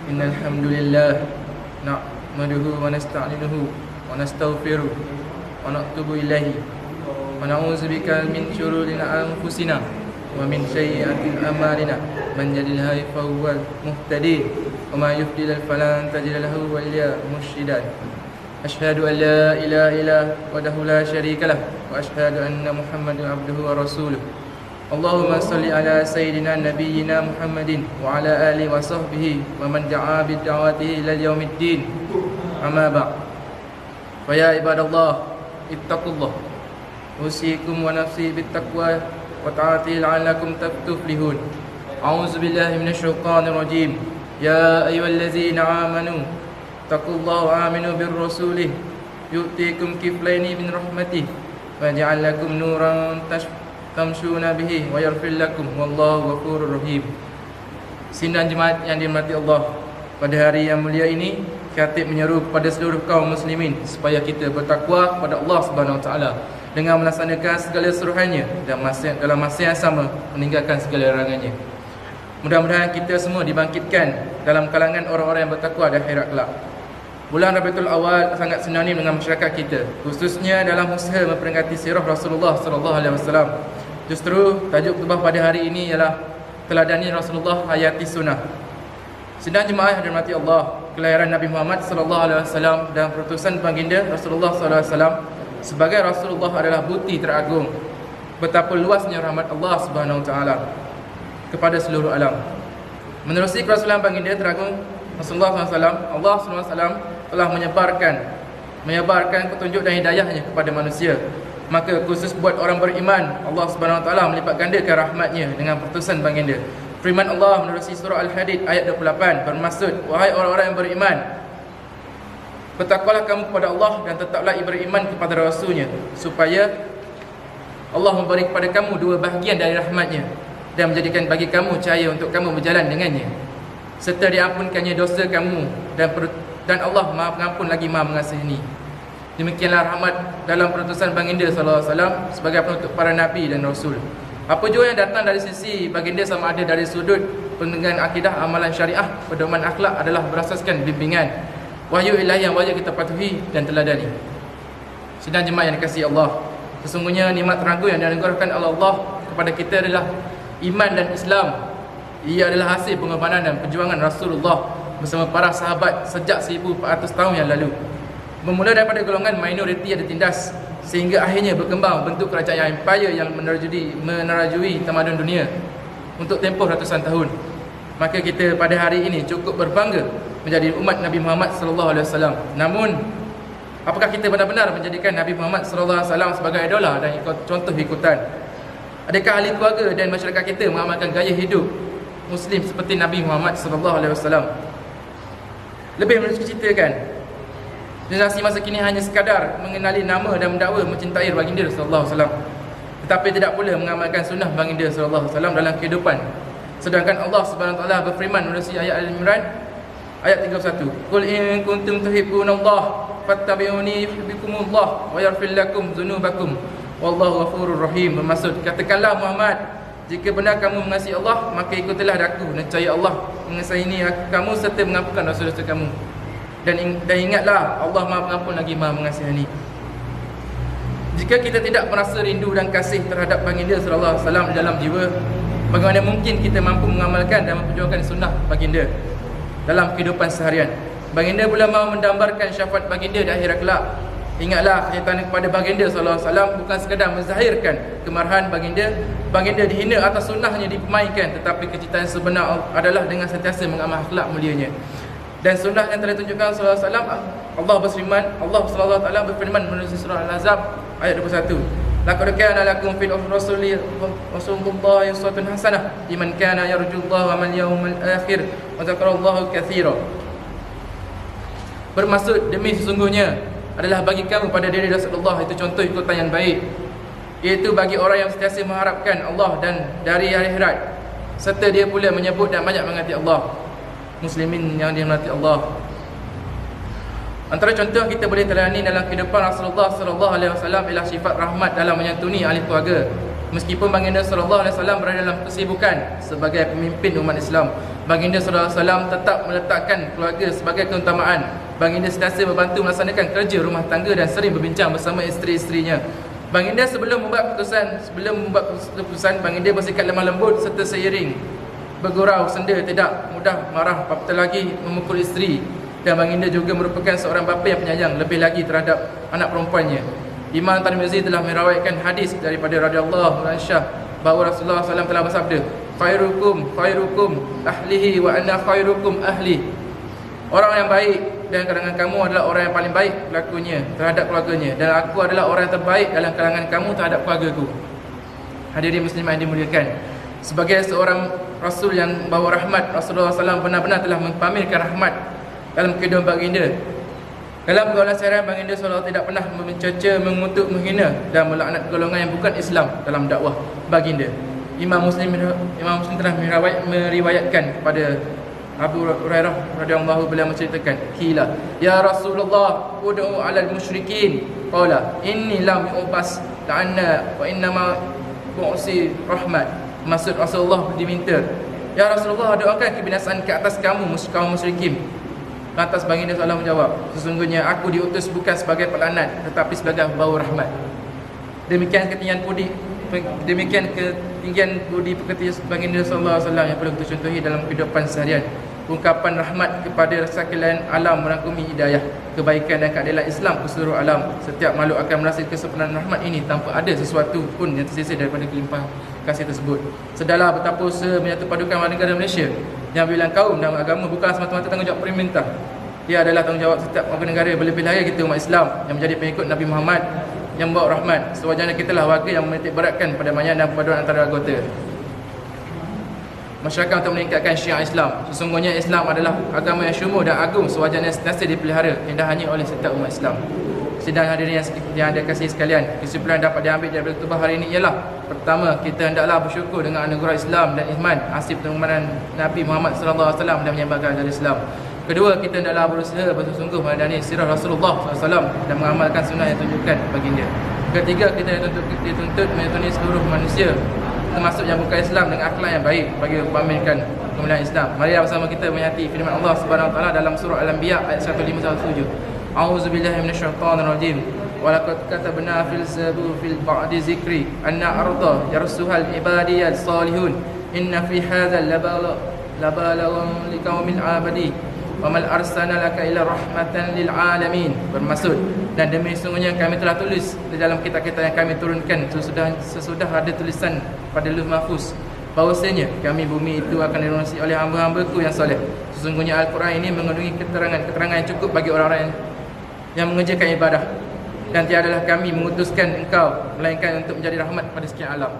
Innal hamdalillah nahmaduhu wa nasta'inuhu wa nastaghfiruh wa natubu ilaihi wa na'udzu bika min shururi anfusina wa min sayyiati a'malina man yahdihillahu fa huwal muhtadi wa may yudlil falan tajida lahu waliya mursyida. Asyhadu an la ilaha illa wahdahu la syarika lah wa asyhadu anna Muhammadan abduhu wa rasuluh. Allahumma salli ala sayyidina nabiyyina Muhammadin wa ala alihi wa sahbihi wa man da'a bid'awatihi ila yaumiddin. Amma ba'd. Fa ya ibadallah ittaqullah. Usikum wa nafsi bittaqwa wa ta'ati la'allakum tuflihun. A'udzu billahi minasyaitonir rajim. Ya ayyuhallazina amanu taqullaha wa aminu bir rasulih yu'tikum kiflaini min rahmatih wa ja'al lakum nuran tamshuna bihi wa yaghfir lakum wallahu ghafurur rahim. Sidang jemaat yang dirahmati Allah, pada hari yang mulia ini khatib menyeru kepada seluruh kaum muslimin supaya kita bertakwa kepada Allah Subhanahu Wa Taala dengan melaksanakan segala suruhannya dan dalam masa yang sama meninggalkan segala larangannya. Mudah-mudahan kita semua dibangkitkan dalam kalangan orang-orang yang bertakwa di akhirat kelak. Bulan Rabiul Awal sangat sinonim dengan masyarakat kita, khususnya dalam usaha memperingati sirah Rasulullah sallallahu alaihi wasallam. Justru tajuk khutbah pada hari ini ialah teladani Rasulullah hayati sunnah. Sidang jemaah yang dirahmati Allah, kelahiran Nabi Muhammad sallallahu alaihi wasallam dan perutusan baginda Rasulullah sallallahu alaihi wasallam sebagai Rasulullah adalah bukti teragung betapa luasnya rahmat Allah Subhanahu wa taala kepada seluruh alam. Menerusi kerasulan baginda teragung Rasulullah SAW, Allah SAW telah menyebarkan petunjuk dan hidayahnya kepada manusia. Maka khusus buat orang beriman, Allah Subhanahu Wa Taala melipat gandakan rahmatnya dengan putusan baginda. Firman Allah menerusi surah Al-Hadid ayat 28 bermaksud, wahai orang-orang yang beriman, bertakwalah kamu kepada Allah dan tetaplah beriman kepada Rasulnya, supaya Allah memberi kepada kamu dua bahagian dari rahmatnya dan menjadikan bagi kamu cahaya untuk kamu berjalan dengannya, serta diampunkannya dosa kamu dan Allah Maha Pengampun lagi Maha Mengasihi. Demikianlah rahmat dalam perutusan baginda sallallahu alaihi wasallam sebagai penutup para nabi dan rasul. Apa jua yang datang dari sisi baginda sama ada dari sudut pendengaran akidah, amalan syariah, pedoman akhlak adalah berasaskan bimbingan wahyu ilahi yang wajib kita patuhi dan teladani. Sidang jemaah yang dikasihi Allah, sesungguhnya nikmat teragung yang dianugerahkan oleh Allah kepada kita adalah iman dan Islam. Ia adalah hasil pengorbanan dan perjuangan Rasulullah bersama para sahabat sejak 1400 tahun yang lalu. Bermula daripada golongan minoriti yang ditindas sehingga akhirnya berkembang bentuk kerajaan empire yang menerajui tamadun dunia untuk tempoh ratusan tahun. Maka kita pada hari ini cukup berbangga menjadi umat Nabi Muhammad sallallahu alaihi wasallam. Namun, apakah kita benar-benar menjadikan Nabi Muhammad sallallahu alaihi wasallam sebagai idola dan contoh ikutan? Adakah ahli keluarga dan masyarakat kita mengamalkan gaya hidup Muslim seperti Nabi Muhammad sallallahu alaihi wasallam? Lebih menceritakan, generasi masa kini hanya sekadar mengenali nama dan mendakwa mencintai baginda sallallahu alaihi wasallam, tetapi tidak pula mengamalkan sunnah baginda sallallahu alaihi wasallam dalam kehidupan. Sedangkan Allah Subhanahu wa taala berfirman melalui ayat Al-Imran ayat 31, "Qul in kuntum tuhibbunallaha fattabi'uni yuhibbukumullah wa yaghfir lakum dzunubakum wallahu ghafurur rahim." Bermaksud, katakanlah Muhammad, jika benar kamu mengasihi Allah, maka ikutilah aku, nescaya Allah mengasihi kamu serta mengampunkan dosa-dosa kamu. Dan ingatlah, Allah Maha Pengampun lagi Maha Mengasihi. Jika kita tidak merasa rindu dan kasih terhadap baginda sallallahu alaihi wasallam dalam jiwa, bagaimana mungkin kita mampu mengamalkan dan memperjuangkan sunnah baginda dalam kehidupan seharian? Baginda pula mahu mendambarkan syafaat baginda di akhirat kelak. Ingatlah, kecintaan kepada baginda sallallahu alaihi wasallam bukan sekadar menzahirkan kemarahan baginda dihina atas sunnahnya dipermainkan, tetapi kecintaan sebenar adalah dengan sentiasa mengamal akhlak mulianya dan sunnah yang telah ditunjukkan sallallahu alaihi wasallam. Allah sallallahu alaihi wasallam berfirman melalui surah Al-Ahzab ayat 21, laqad kana lakum fil rasulillahi uswatun hasanah liman kana yarjullaha wal yawmal akhir wa dzakarallaha katsira. Bermaksud, demi sesungguhnya adalah bagi kamu pada diri Rasulullah itu contoh ikutan yang baik, iaitu bagi orang yang sentiasa mengharapkan Allah dan dari hari akhirat, serta dia pula menyebut dan banyak mengasihi Allah. Muslimin yang dirahmati Allah, antara contoh kita boleh teladani dalam kehidupan Rasulullah sallallahu alaihi wasallam ialah sifat rahmat dalam menyantuni ahli keluarga. Meskipun baginda sallallahu alaihi wasallam berada dalam kesibukan sebagai pemimpin umat Islam, Baginda SAW tetap meletakkan keluarga sebagai keutamaan. Baginda sentiasa membantu melaksanakan kerja rumah tangga dan sering berbincang bersama isteri-isterinya. Baginda sebelum membuat keputusan, Baginda bersikap lemah lembut serta seiring bergurau senda, tidak mudah marah, apatah lagi memukul isteri. Dan Baginda juga merupakan seorang bapa yang penyayang, lebih lagi terhadap anak perempuannya. Imam Tirmizi telah meriwayatkan hadis daripada radhiyallahu anhu bahawa Rasulullah SAW telah bersabda, khairukum ahlihi wa ana khairukum ahli. Orang yang baik dalam kalangan kamu adalah orang yang paling baik berlakunya terhadap keluarganya, dan aku adalah orang yang terbaik dalam kalangan kamu terhadap keluargaku. Hadirin muslimah yang dimuliakan, sebagai seorang Rasul yang bawa rahmat, Rasulullah SAW benar-benar telah mempamerkan rahmat dalam kehidupan baginda. Dalam pergaulan seharian, Baginda SAW tidak pernah mencerca, mengutuk, menghina dan melaknat golongan yang bukan Islam dalam dakwah baginda. Imam Muslim telah meriwayatkan kepada Abu Hurairah radhiyallahu beliau menceritakan, qila ya Rasulullah ud'u 'alal musyrikin, qala inni lam yu'bas la'anna wa innama bu'si rahmat. Maksud Rasulullah diminta, ya Rasulullah, doakan kebinasaan ke atas kaum musyrikin. Lantas Baginda SAW menjawab, sesungguhnya aku diutus bukan sebagai pelaknat tetapi sebagai pembawa rahmat. Demikian ketinggian budi pekerti Baginda SAW yang perlu kita contohi dalam kehidupan seharian. Ungkapan rahmat kepada sekalian alam merangkumi hidayah, kebaikan dan keadilan Islam ke seluruh alam. Setiap makhluk akan merasa kesempurnaan rahmat ini tanpa ada sesuatu pun yang tersisa daripada kelimpahan kasih tersebut. Sedalah betapa usaha menyatupadukan warga negara Malaysia yang bilang kaum dan agama bukan semata-mata tanggungjawab pemerintah. Ia adalah tanggungjawab setiap warga negara, berlebih lagi kita umat Islam yang menjadi pengikut Nabi Muhammad yang membawa rahmat. Sewajarnya kita lah warga yang menitik beratkan pada manyan dan perpaduan antara anggota masyarakat untuk meningkatkan syiar Islam. Sesungguhnya Islam adalah agama yang syumur dan agung, sewajarnya sentiasa dipelihara indahnya oleh setiap umat Islam. Sidang hadirin yang ada kasih sekalian, kesimpulan dapat diambil dari khutbah hari ini ialah: pertama, kita hendaklah bersyukur dengan anugerah Islam dan iman hasil pengumaran Nabi Muhammad SAW dan menyebarkan agama Islam. Kedua, kita hendaklah berusaha bersungguh meneladani sirah Rasulullah SAW dan mengamalkan sunnah yang ditunjukkan baginda. Ketiga, kita dituntut menyantuni seluruh manusia termasuk yang bukan Islam dengan akhlak yang baik bagi pamerkan kemuliaan Islam. Mari bersama kita menyati firman Allah Subhanahu wa taala dalam surah Al-Anbiya ayat 157. A'udzubillahi minasyaitonirrajim. Wa laqad katabna fil zabur fil ba'di zikri anna arda yarsuhal ibadiyal salihun inna fi hadzal labalaghun liqaumin abadi wa mal arsalna laka illa rahmatan lil alamin. Bermaksud, dan demi sungguhnya kami telah tulis di dalam kitab-kitab yang kami turunkan sesudah ada tulisan pada Lauh Mahfuz bahawasanya kami bumi itu akan dirunusi oleh hamba-hambaku yang soleh. Sesungguhnya Al-Quran ini mengandungi keterangan yang cukup bagi orang-orang yang mengerjakan ibadah, dan tiadalah kami mengutuskan engkau melainkan untuk menjadi rahmat pada sekian alam.